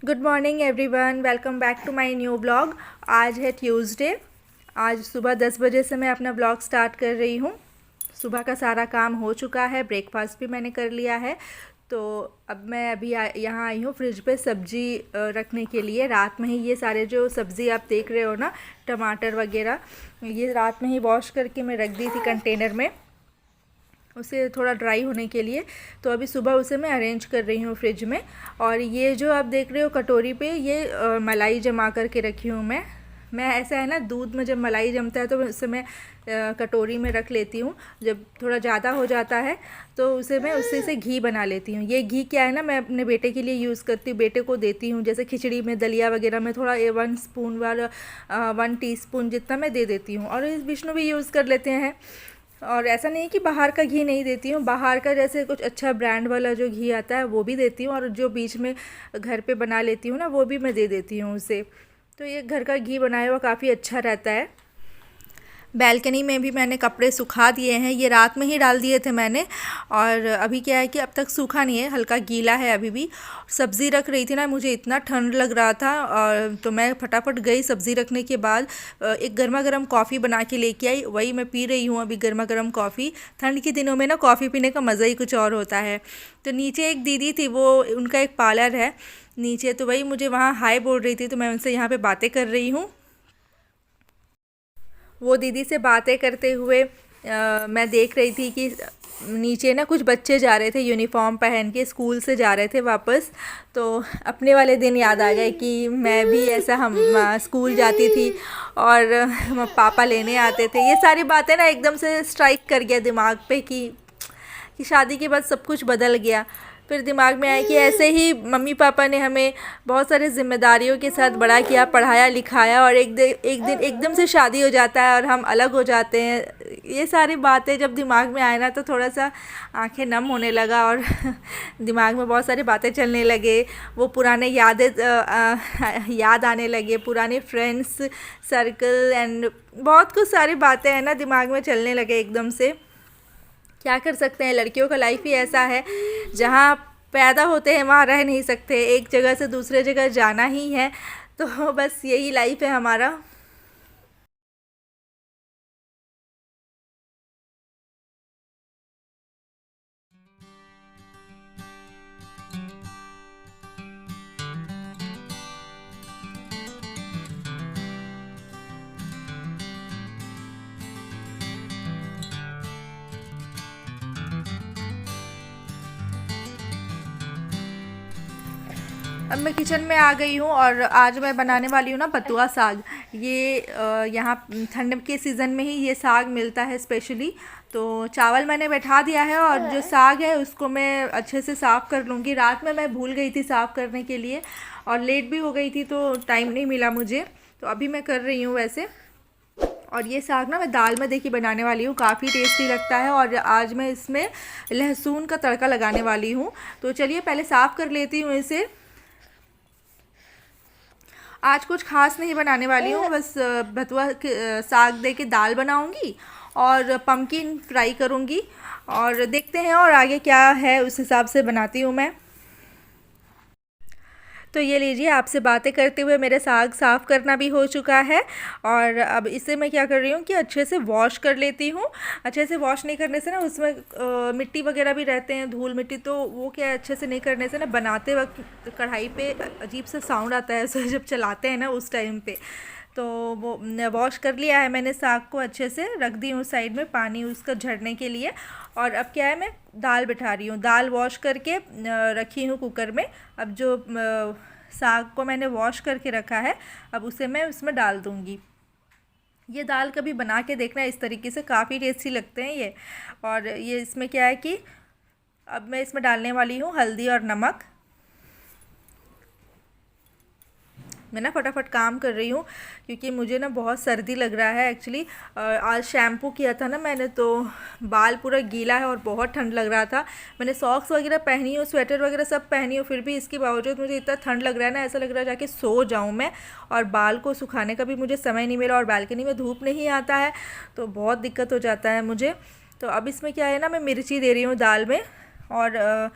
Good morning everyone, welcome back to my new blog. आज है Tuesday. आज सुबह 10 बजे से मैं अपना ब्लॉग स्टार्ट कर रही हूँ। सुबह का सारा काम हो चुका है, ब्रेकफास्ट भी मैंने कर लिया है। तो अब मैं अभी यहाँ आई हूँ फ्रिज पे सब्ज़ी रखने के लिए। रात में ही ये सारे जो सब्ज़ी आप देख रहे हो ना, टमाटर वगैरह, ये रात में ही वॉश करके मैं रख दी थी कंटेनर में, उसे थोड़ा ड्राई होने के लिए। तो अभी सुबह उसे मैं अरेंज कर रही हूँ फ्रिज में। और ये जो आप देख रहे हो कटोरी पे, ये मलाई जमा करके रखी हूँ मैं ऐसा है ना, दूध में जब मलाई जमता है तो उसे मैं कटोरी में रख लेती हूँ। जब थोड़ा ज़्यादा हो जाता है तो उसे मैं उससे से घी बना लेती हूँ। ये घी क्या है ना, मैं अपने बेटे के लिए यूज़ करती हूँ, बेटे को देती हूँ। जैसे खिचड़ी में, दलिया वगैरह में थोड़ा 1 स्पून वाला 1 टीस्पून जितना मैं दे देती हूँ। और विष्णु भी यूज़ कर लेते हैं। और ऐसा नहीं कि बाहर का घी नहीं देती हूँ, बाहर का जैसे कुछ अच्छा ब्रांड वाला जो घी आता है वो भी देती हूँ, और जो बीच में घर पे बना लेती हूँ ना, वो भी मैं दे देती हूँ उसे। तो ये घर का घी बनाया हुआ काफ़ी अच्छा रहता है। बैल्कनी में भी मैंने कपड़े सुखा दिए हैं, ये रात में ही डाल दिए थे मैंने। और अभी क्या है कि अब तक सूखा नहीं है, हल्का गीला है अभी भी। सब्ज़ी रख रही थी ना, मुझे इतना ठंड लग रहा था, और तो मैं फटाफट गई। सब्ज़ी रखने के बाद एक गर्मा गर्म कॉफ़ी बना के लेके आई, वही मैं पी रही हूँ अभी, गर्मा गर्म कॉफ़ी। ठंड के दिनों में ना कॉफ़ी पीने का मज़ा ही कुछ और होता है। तो नीचे एक दीदी थी, वो उनका एक पार्लर है नीचे, तो वही मुझे वहाँ हाय बोल रही थी, तो मैं उनसे यहाँ पे बातें कर रही हूँ। वो दीदी से बातें करते हुए मैं देख रही थी कि नीचे ना कुछ बच्चे जा रहे थे यूनिफॉर्म पहन के, स्कूल से जा रहे थे वापस। तो अपने वाले दिन याद आ गए कि मैं भी ऐसा हम स्कूल जाती थी और पापा लेने आते थे। ये सारी बातें ना एकदम से स्ट्राइक कर गया दिमाग पे कि शादी के बाद सब कुछ बदल गया। फिर दिमाग में आया कि ऐसे ही मम्मी पापा ने हमें बहुत सारे ज़िम्मेदारियों के साथ बड़ा किया, पढ़ाया लिखाया, और एक दिन एकदम से शादी हो जाता है और हम अलग हो जाते हैं। ये सारी बातें जब दिमाग में आए ना, तो थोड़ा सा आंखें नम होने लगा, और दिमाग में बहुत सारी बातें चलने लगे। वो पुराने यादें याद आने लगे, पुराने फ्रेंड्स सर्कल एंड बहुत कुछ सारी बातें हैं ना, दिमाग में चलने लगे एकदम से। क्या कर सकते हैं, लड़कियों का लाइफ ही ऐसा है, जहाँ पैदा होते हैं वहाँ रह नहीं सकते, एक जगह से दूसरे जगह जाना ही है। तो बस यही लाइफ है हमारा। अब मैं किचन में आ गई हूँ, और आज मैं बनाने वाली हूँ ना बथुआ साग। ये यहाँ ठंड के सीज़न में ही ये साग मिलता है स्पेशली। तो चावल मैंने बैठा दिया है, और जो साग है उसको मैं अच्छे से साफ़ कर लूँगी। रात में मैं भूल गई थी साफ़ करने के लिए, और लेट भी हो गई थी तो टाइम नहीं मिला मुझे। तो अभी मैं कर रही हूँ वैसे। और ये साग ना मैं दाल में देखी बनाने वाली हूँ, काफ़ी टेस्टी लगता है। और आज मैं इसमें लहसुन का तड़का लगाने वाली हूँ। तो चलिए पहले साफ़ कर लेती हूँ इसे। आज कुछ खास नहीं बनाने वाली हूँ, बस बथुआ साग दे के दाल बनाऊँगी और पम्किन फ्राई करूँगी, और देखते हैं और आगे क्या है उस हिसाब से बनाती हूँ मैं। तो ये लीजिए, आपसे बातें करते हुए मेरे साग साफ़ करना भी हो चुका है। और अब इसे मैं क्या कर रही हूँ कि अच्छे से वॉश कर लेती हूँ। अच्छे से वॉश नहीं करने से ना उसमें मिट्टी वगैरह भी रहते हैं, धूल मिट्टी, तो वो क्या है, अच्छे से नहीं करने से ना बनाते वक्त कढ़ाई पे अजीब सा साउंड आता है ऐसे जब चलाते हैं ना उस टाइम पे। तो वो वॉश कर लिया है मैंने, साग को अच्छे से रख दी हूँ साइड में पानी उसका झड़ने के लिए। और अब क्या है, मैं दाल बिठा रही हूँ। दाल वॉश करके रखी हूँ कुकर में। अब जो साग को मैंने वॉश करके रखा है, अब उसे मैं उसमें डाल दूँगी। ये दाल कभी बना के देखना, इस तरीके से काफ़ी टेस्टी लगते हैं ये। और ये इसमें क्या है कि अब मैं इसमें डालने वाली हूँ हल्दी और नमक। मैं ना फटाफट काम कर रही हूँ क्योंकि मुझे ना बहुत सर्दी लग रहा है एक्चुअली। आज शैम्पू किया था ना मैंने, तो बाल पूरा गीला है और बहुत ठंड लग रहा था। मैंने सॉक्स वगैरह पहनी हो, स्वेटर वगैरह सब पहनी हो, फिर भी इसके बावजूद मुझे इतना ठंड लग रहा है ना, ऐसा लग रहा है जाके सो जाऊँ मैं। और बाल को सुखाने का भी मुझे समय नहीं मिला, और बालकनी में धूप नहीं आता है, तो बहुत दिक्कत हो जाता है मुझे। तो अब इसमें क्या है ना, मैं मिर्ची दे रही हूँ दाल में, और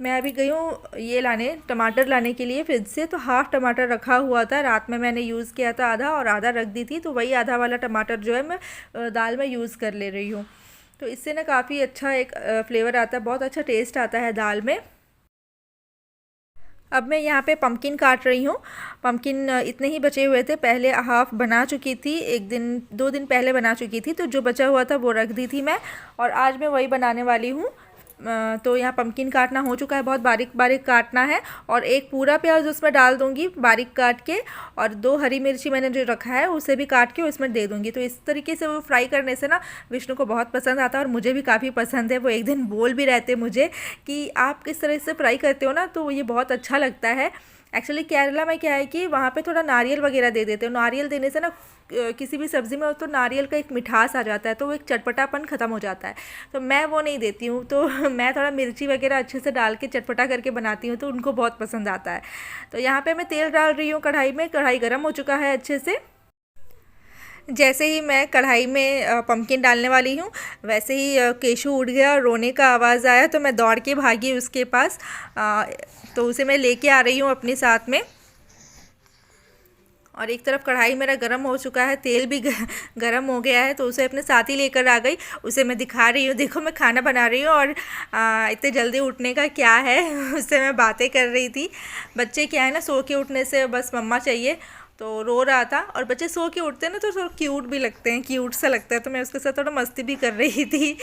मैं अभी गई हूँ ये लाने, टमाटर लाने के लिए फ्रिज से। तो हाफ़ टमाटर रखा हुआ था, रात में मैंने यूज़ किया था आधा, और आधा रख दी थी। तो वही आधा वाला टमाटर जो है मैं दाल में यूज़ कर ले रही हूँ। तो इससे ना काफ़ी अच्छा एक फ्लेवर आता है, बहुत अच्छा टेस्ट आता है दाल में। अब मैं यहाँ पे पम्पकिन काट रही हूँ। पम्पकिन इतने ही बचे हुए थे, पहले हाफ़ बना चुकी थी, एक दिन 2 दिन पहले बना चुकी थी। तो जो बचा हुआ था वो रख दी थी मैं, और आज मैं वही बनाने वाली हूँ। तो यहाँ पम्पकिन काटना हो चुका है, बहुत बारीक बारीक काटना है। और एक पूरा प्याज उसमें डाल दूँगी बारीक काट के, और 2 हरी मिर्ची मैंने जो रखा है उसे भी काट के उसमें दे दूँगी। तो इस तरीके से वो फ्राई करने से ना विष्णु को बहुत पसंद आता है, और मुझे भी काफ़ी पसंद है। वो एक दिन बोल भी रहते मुझे कि आप किस तरह से फ्राई करते हो ना, तो ये बहुत अच्छा लगता है। एक्चुअली केरला में क्या है कि वहाँ पे थोड़ा नारियल वगैरह दे देते हो। नारियल देने से ना किसी भी सब्ज़ी में तो नारियल का एक मिठास आ जाता है, तो वो एक चटपटापन ख़त्म हो जाता है। तो मैं वो नहीं देती हूँ, तो मैं थोड़ा मिर्ची वगैरह अच्छे से डाल के चटपटा करके बनाती हूँ, तो उनको बहुत पसंद आता है। तो यहाँ पे मैं तेल डाल रही हूँ कढ़ाई में, कढ़ाई गर्म हो चुका है अच्छे से। जैसे ही मैं कढ़ाई में पम्पकिन डालने वाली हूँ, वैसे ही केशू उड़ गया और रोने का आवाज़ आया। तो मैं दौड़ के भागी उसके पास, तो उसे मैं लेके आ रही हूँ अपने साथ में। और एक तरफ कढ़ाई मेरा गरम हो चुका है, तेल भी गरम हो गया है, तो उसे अपने साथ ही लेकर आ गई। उसे मैं दिखा रही हूँ, देखो मैं खाना बना रही हूँ, और इतने जल्दी उठने का क्या है उससे मैं बातें कर रही थी। बच्चे क्या है ना, सो के उठने से बस मम्मा चाहिए, तो रो रहा था। और बच्चे सो के उठते हैं ना तो थोड़ा क्यूट भी लगते हैं, क्यूट सा लगता है। तो मैं उसके साथ थोड़ा मस्ती भी कर रही थी।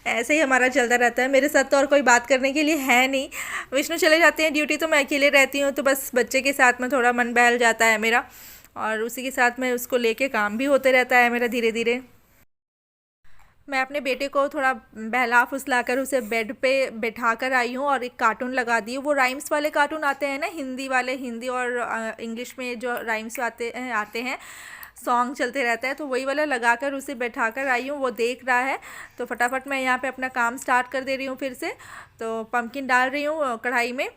ऐसे ही हमारा चलता रहता है। मेरे साथ तो और कोई बात करने के लिए है नहीं। विष्णु चले जाते हैं ड्यूटी, तो मैं अकेले रहती हूँ, तो बस बच्चे के साथ में थोड़ा मन बहल जाता है मेरा, और उसी के साथ में उसको लेके काम भी होते रहता है मेरा धीरे धीरे। मैं अपने बेटे को थोड़ा बहला फुसला कर उसे बेड पे बैठा कर आई हूँ, और एक कार्टून लगा दी हूँ। वो राइम्स वाले कार्टून आते हैं ना, हिंदी वाले, हिंदी और इंग्लिश में जो राइम्स आते हैं, सॉन्ग चलते रहता है, तो वही वाला लगा कर उसे बैठा कर आई हूँ। वो देख रहा है, तो फटाफट मैं यहाँ पे अपना काम स्टार्ट कर दे रही हूँ फिर से। तो पम्पकिन डाल रही हूँ कढ़ाई में।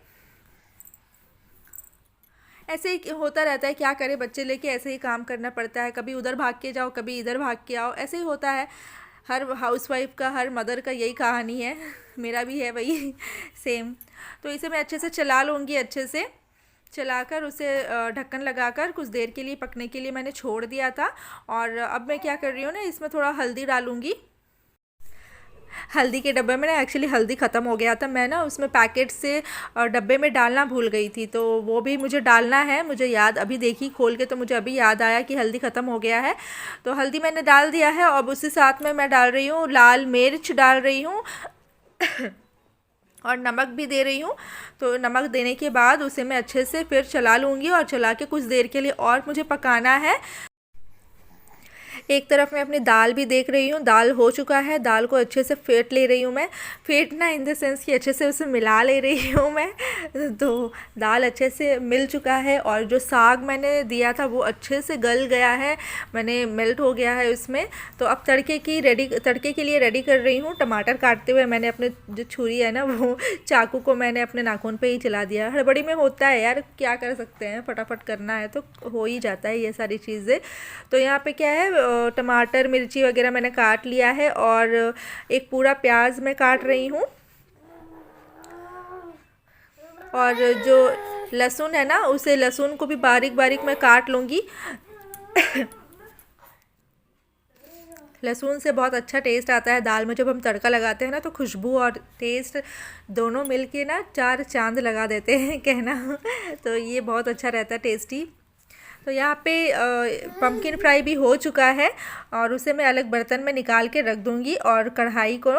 ऐसे ही होता रहता है, क्या करे, बच्चे लेके ऐसे ही काम करना पड़ता है। कभी उधर भाग के जाओ, कभी इधर भाग के आओ, ऐसे ही होता है। हर हाउसवाइफ का, हर मदर का यही कहानी है। मेरा भी है वही सेम। तो इसे मैं अच्छे से चला लूँगी, अच्छे से चलाकर उसे ढक्कन लगाकर कुछ देर के लिए पकने के लिए मैंने छोड़ दिया था। और अब मैं क्या कर रही हूँ ना, इसमें थोड़ा हल्दी डालूँगी। हल्दी के डब्बे में ना एक्चुअली हल्दी ख़त्म हो गया था, मैं ना उसमें पैकेट से डब्बे में डालना भूल गई थी, तो वो भी मुझे डालना है। मुझे याद अभी देखी खोल के, तो मुझे अभी याद आया कि हल्दी ख़त्म हो गया है। तो हल्दी मैंने डाल दिया है। अब उसी साथ में मैं डाल रही हूँ लाल मिर्च डाल रही हूँ और नमक भी दे रही हूँ। तो नमक देने के बाद उसे मैं अच्छे से फिर चला लूँगी, और चला के कुछ देर के लिए और मुझे पकाना है। एक तरफ मैं अपनी दाल भी देख रही हूँ, दाल हो चुका है। दाल को अच्छे से फेंट ले रही हूँ मैं, फेंटना इन द सेंस कि अच्छे से उसे मिला ले रही हूँ मैं। तो दाल अच्छे से मिल चुका है, और जो साग मैंने दिया था वो अच्छे से गल गया है, मैंने मेल्ट हो गया है उसमें। तो अब तड़के के लिए रेडी कर रही हूँ। टमाटर काटते हुए मैंने अपने जो छुरी है ना, वो चाकू को मैंने अपने नाखून पे ही चला दिया। हड़बड़ी में होता है यार, क्या कर सकते हैं, फटाफट करना है तो हो ही जाता है ये सारी चीज़ें। तो यहाँ पे क्या है, टमाटर मिर्ची वगैरह मैंने काट लिया है, और एक पूरा प्याज मैं काट रही हूँ। और जो लहसुन है ना, उसे लहसुन को भी बारीक बारीक मैं काट लूँगी। लहसुन से बहुत अच्छा टेस्ट आता है दाल में, जब हम तड़का लगाते हैं ना, तो खुशबू और टेस्ट दोनों मिलके ना 4 चांद लगा देते हैं कहना। तो ये बहुत अच्छा रहता है, टेस्टी। तो यहाँ पे पम्पकिन फ्राई भी हो चुका है, और उसे मैं अलग बर्तन में निकाल के रख दूँगी। और कढ़ाई को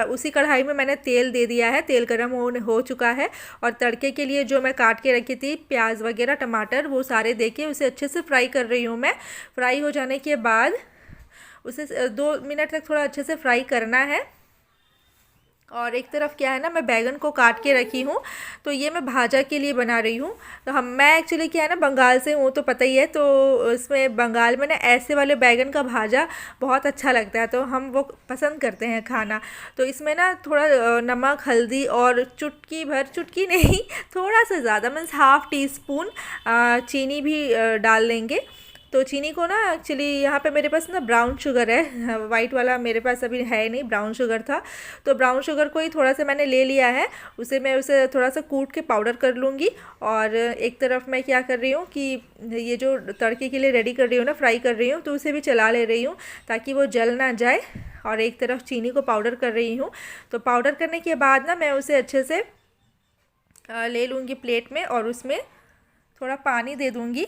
उसी कढ़ाई में मैंने तेल दे दिया है, तेल गरम हो चुका है। और तड़के के लिए जो मैं काट के रखी थी प्याज वगैरह टमाटर, वो सारे दे के उसे अच्छे से फ्राई कर रही हूँ मैं। फ्राई हो जाने के बाद उसे 2 मिनट तक थोड़ा अच्छे से फ्राई करना है। और एक तरफ क्या है ना, मैं बैगन को काट के रखी हूँ, तो ये मैं भाजा के लिए बना रही हूँ। तो मैं एक्चुअली क्या है ना, बंगाल से हूँ तो पता ही है, तो इसमें बंगाल में ना ऐसे वाले बैगन का भाजा बहुत अच्छा लगता है, तो हम वो पसंद करते हैं खाना। तो इसमें ना थोड़ा नमक हल्दी और चुटकी भर, चुटकी नहीं थोड़ा सा ज़्यादा, मीन्स ½ टी स्पून चीनी भी डाल लेंगे। तो तो चीनी को ना एक्चुअली यहाँ पे मेरे पास ना ब्राउन शुगर है, वाइट वाला मेरे पास अभी है नहीं, ब्राउन शुगर था। तो ब्राउन शुगर को ही थोड़ा सा मैंने ले लिया है, उसे थोड़ा सा कूट के पाउडर कर लूँगी। और एक तरफ मैं क्या कर रही हूँ कि ये जो तड़के के लिए रेडी कर रही हूँ ना, फ्राई कर रही हूँ, तो उसे भी चला ले रही हूँ ताकि वो जल ना जाए। और एक तरफ चीनी को पाउडर कर रही हूँ। तो पाउडर करने के बाद ना मैं उसे अच्छे से ले लूँगी प्लेट में, और उसमें थोड़ा पानी दे दूँगी।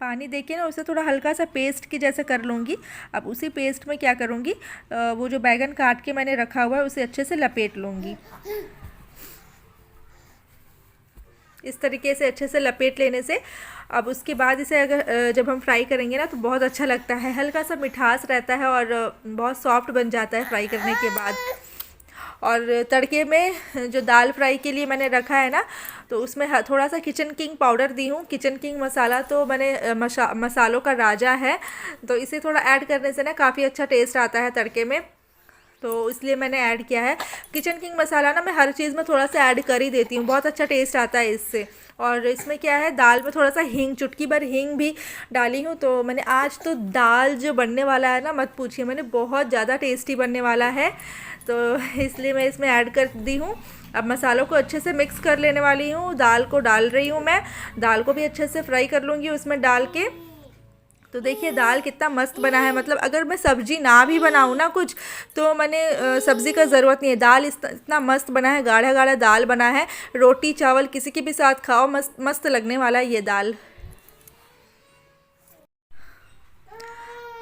पानी देके ना उसे थोड़ा हल्का सा पेस्ट की जैसे कर लूँगी। अब उसी पेस्ट में क्या करूँगी, वो जो बैगन काट के मैंने रखा हुआ है उसे अच्छे से लपेट लूँगी। इस तरीके से अच्छे से लपेट लेने से अब उसके बाद इसे अगर जब हम फ्राई करेंगे ना तो बहुत अच्छा लगता है, हल्का सा मिठास रहता है और बहुत सॉफ्ट बन जाता है फ्राई करने के बाद। और तड़के में जो दाल फ्राई के लिए मैंने रखा है ना, तो उसमें थोड़ा सा किचन किंग पाउडर दी हूँ। किचन किंग मसाला तो मैंने मसालों का राजा है, तो इसे थोड़ा ऐड करने से ना काफ़ी अच्छा टेस्ट आता है तड़के में, तो इसलिए मैंने ऐड किया है। किचन किंग मसाला ना मैं हर चीज़ में थोड़ा सा ऐड कर ही देती हूँ, बहुत अच्छा टेस्ट आता है इससे। और इसमें क्या है, दाल में थोड़ा सा हींग, चुटकी भर हींग भी डाली हूँ। तो मैंने आज तो दाल जो बनने वाला है ना, मत पूछिए, मैंने बहुत ज़्यादा टेस्टी बनने वाला है, तो इसलिए मैं इसमें ऐड कर दी हूँ। अब मसालों को अच्छे से मिक्स कर लेने वाली हूँ, दाल को डाल रही हूँ मैं। दाल को भी अच्छे से फ्राई कर लूँगी उसमें डाल के। तो देखिए दाल कितना मस्त बना है, मतलब अगर मैं सब्जी ना भी बनाऊँ ना कुछ, तो मैंने सब्ज़ी का ज़रूरत नहीं है। दाल इतना मस्त बना है, गाढ़ा गाढ़ा दाल बना है, रोटी चावल किसी के भी साथ खाओ, मस्त मस्त लगने वाला है ये दाल।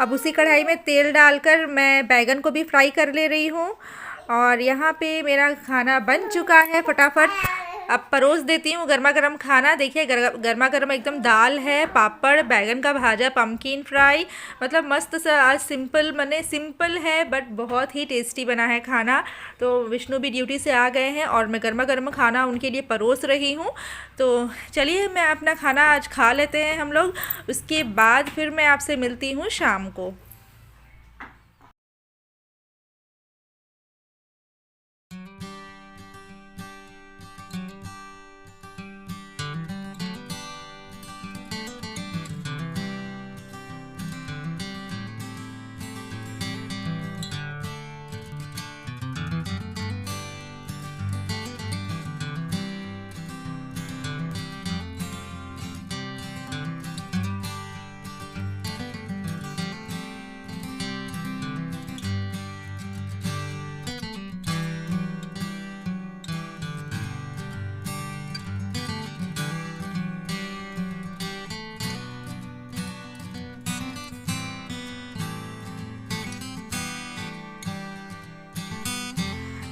अब उसी कढ़ाई में तेल डालकर मैं बैगन को भी फ्राई कर ले रही हूँ। और यहाँ पे मेरा खाना बन चुका है फटाफट। अब परोस देती हूँ गर्मा गर्म खाना। देखिए गर्मा गर्म एकदम दाल है, पापड़, बैगन का भाजा, पम्पकिन फ्राई, मतलब मस्त सा आज सिंपल है बट बहुत ही टेस्टी बना है खाना। तो विष्णु भी ड्यूटी से आ गए हैं और मैं गर्मा गर्म खाना उनके लिए परोस रही हूँ। तो चलिए मैं अपना खाना आज खा लेते हैं हम लोग, उसके बाद फिर मैं आपसे मिलती हूँ शाम को।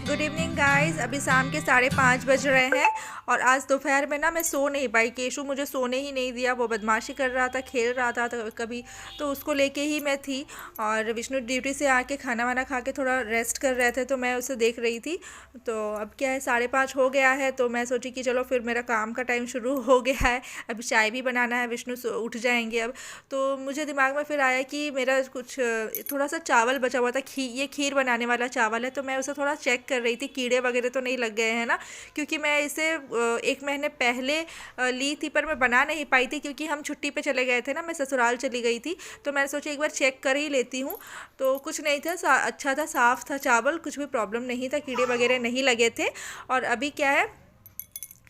गुड इवनिंग गाइस, अभी शाम के 5:30 बज रहे हैं और आज दोपहर में ना मैं सो नहीं पाई। केशु मुझे सोने ही नहीं दिया, वो बदमाशी कर रहा था, खेल रहा था तो कभी, तो उसको लेके ही मैं थी। और विष्णु ड्यूटी से आके खाना वाना खा के थोड़ा रेस्ट कर रहे थे, तो मैं उसे देख रही थी। तो अब क्या है, 5:30 हो गया है, तो मैं सोची कि चलो फिर मेरा काम का टाइम शुरू हो गया है। अभी चाय भी बनाना है, विष्णु उठ जाएंगे अब। तो मुझे दिमाग में फिर आया कि मेरा कुछ थोड़ा सा चावल बचा हुआ था, ये खीर बनाने वाला चावल है, तो मैं उसे थोड़ा चेक कर रही थी कीड़े वगैरह तो नहीं लग गए हैं ना, क्योंकि मैं इसे 1 महीने पहले ली थी, पर मैं बना नहीं पाई थी क्योंकि हम छुट्टी पे चले गए थे ना, मैं ससुराल चली गई थी। तो मैंने सोचा एक बार चेक कर ही लेती हूँ। तो कुछ नहीं था, अच्छा था, साफ़ था चावल, कुछ भी प्रॉब्लम नहीं था, कीड़े वगैरह नहीं लगे थे। और अभी क्या है,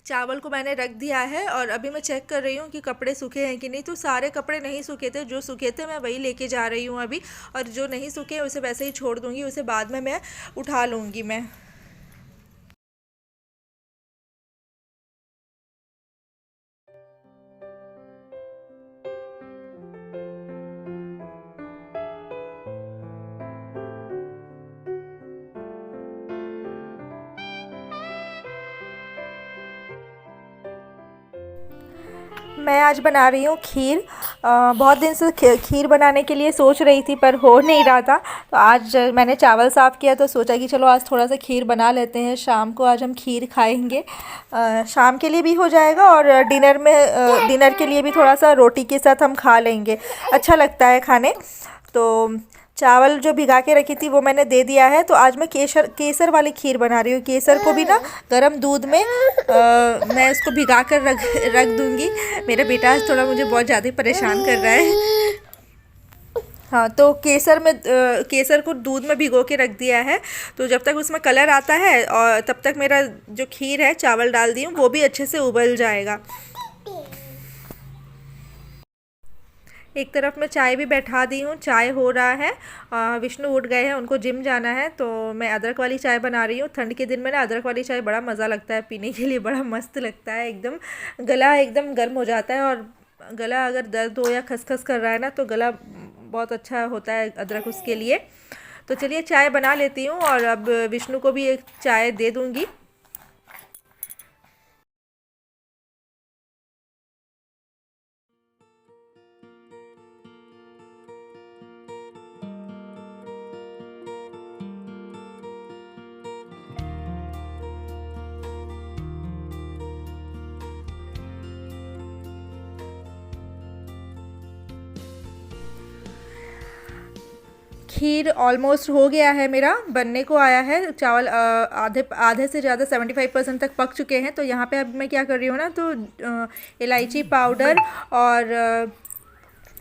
चावल को मैंने रख दिया है और अभी मैं चेक कर रही हूँ कि कपड़े सूखे हैं कि नहीं। तो सारे कपड़े नहीं सूखे थे, जो सूखे थे मैं वही लेके जा रही हूँ अभी, और जो नहीं सूखे उसे वैसे ही छोड़ दूँगी, उसे बाद में मैं उठा लूँगी मैं। मैं आज बना रही हूँ खीर। बहुत दिन से खीर बनाने के लिए सोच रही थी पर हो नहीं रहा था, तो आज मैंने चावल साफ़ किया तो सोचा कि चलो आज थोड़ा सा खीर बना लेते हैं, शाम को आज हम खीर खाएंगे। शाम के लिए भी हो जाएगा और डिनर के लिए भी थोड़ा सा रोटी के साथ हम खा लेंगे, अच्छा लगता है खाने। तो चावल जो भिगा के रखी थी वो मैंने दे दिया है। तो आज मैं केसर वाली खीर बना रही हूँ। केसर को भी ना गरम दूध में मैं इसको भिगा कर रख दूँगी। मेरा बेटा आज थोड़ा मुझे बहुत ज़्यादा परेशान कर रहा है। हाँ, तो केसर को दूध में भिगो के रख दिया है। तो जब तक उसमें कलर आता है और तब तक मेरा जो खीर है, चावल डाल दी हूँ, वो भी अच्छे से उबल जाएगा। एक तरफ मैं चाय भी बैठा दी हूँ, चाय हो रहा है। विष्णु उठ गए हैं, उनको जिम जाना है, तो मैं अदरक वाली चाय बना रही हूँ। ठंड के दिन में ना अदरक वाली चाय बड़ा मज़ा लगता है पीने के लिए, बड़ा मस्त लगता है। एकदम गला एकदम गर्म हो जाता है, और गला अगर दर्द हो या खसखस कर रहा है ना, तो गला बहुत अच्छा होता है अदरक उसके लिए। तो चलिए चाय बना लेती हूँ, और अब विष्णु को भी एक चाय दे दूँगी। खीर ऑलमोस्ट हो गया है, मेरा बनने को आया है। चावल आधे आधे से ज़्यादा 75% तक पक चुके हैं। तो यहाँ पे अब मैं क्या कर रही हूँ ना, तो इलायची पाउडर और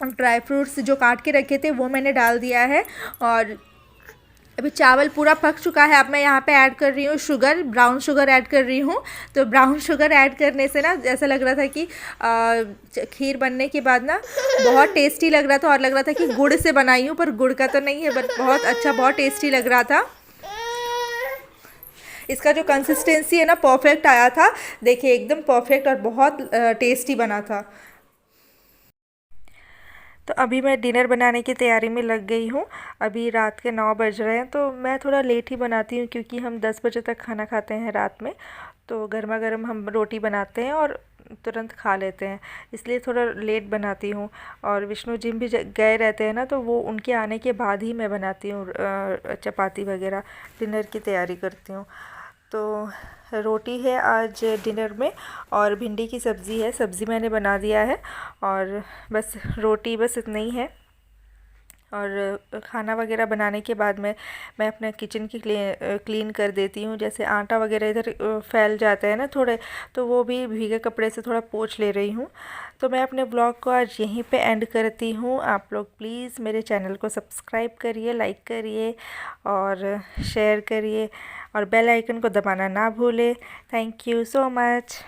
ड्राई फ्रूट्स जो काट के रखे थे वो मैंने डाल दिया है। और अभी चावल पूरा पक चुका है। अब मैं यहाँ पे ऐड कर रही हूँ शुगर, ब्राउन शुगर ऐड कर रही हूँ। तो ब्राउन शुगर ऐड करने से ना ऐसा लग रहा था कि खीर बनने के बाद ना बहुत टेस्टी लग रहा था, और लग रहा था कि गुड़ से बनाई हूँ, पर गुड़ का तो नहीं है, बट बहुत अच्छा, बहुत टेस्टी लग रहा था। इसका जो कंसिस्टेंसी है ना, परफेक्ट आया था। देखिए एकदम परफेक्ट और बहुत टेस्टी बना था। तो अभी मैं डिनर बनाने की तैयारी में लग गई हूँ। अभी रात के 9 बज रहे हैं, तो मैं थोड़ा लेट ही बनाती हूँ, क्योंकि हम 10 बजे तक खाना खाते हैं रात में। तो गर्मा गर्म हम रोटी बनाते हैं और तुरंत खा लेते हैं, इसलिए थोड़ा लेट बनाती हूँ। और विष्णु जिम भी गए रहते हैं ना, तो वो उनके आने के बाद ही मैं बनाती हूँ चपाती वगैरह, डिनर की तैयारी करती हूँ। तो रोटी है आज डिनर में, और भिंडी की सब्ज़ी है, सब्ज़ी मैंने बना दिया है, और बस रोटी बस इतना ही है। और खाना वगैरह बनाने के बाद में मैं अपने किचन की क्लीन कर देती हूँ। जैसे आटा वगैरह इधर फैल जाते हैं ना थोड़े, तो वो भी भीगे कपड़े से थोड़ा पोंछ ले रही हूँ। तो मैं अपने ब्लॉग को आज यहीं पे एंड करती हूँ। आप लोग प्लीज़ मेरे चैनल को सब्सक्राइब करिए, लाइक करिए और शेयर करिए, और बेल आइकन को दबाना ना भूलें। Thank you so much.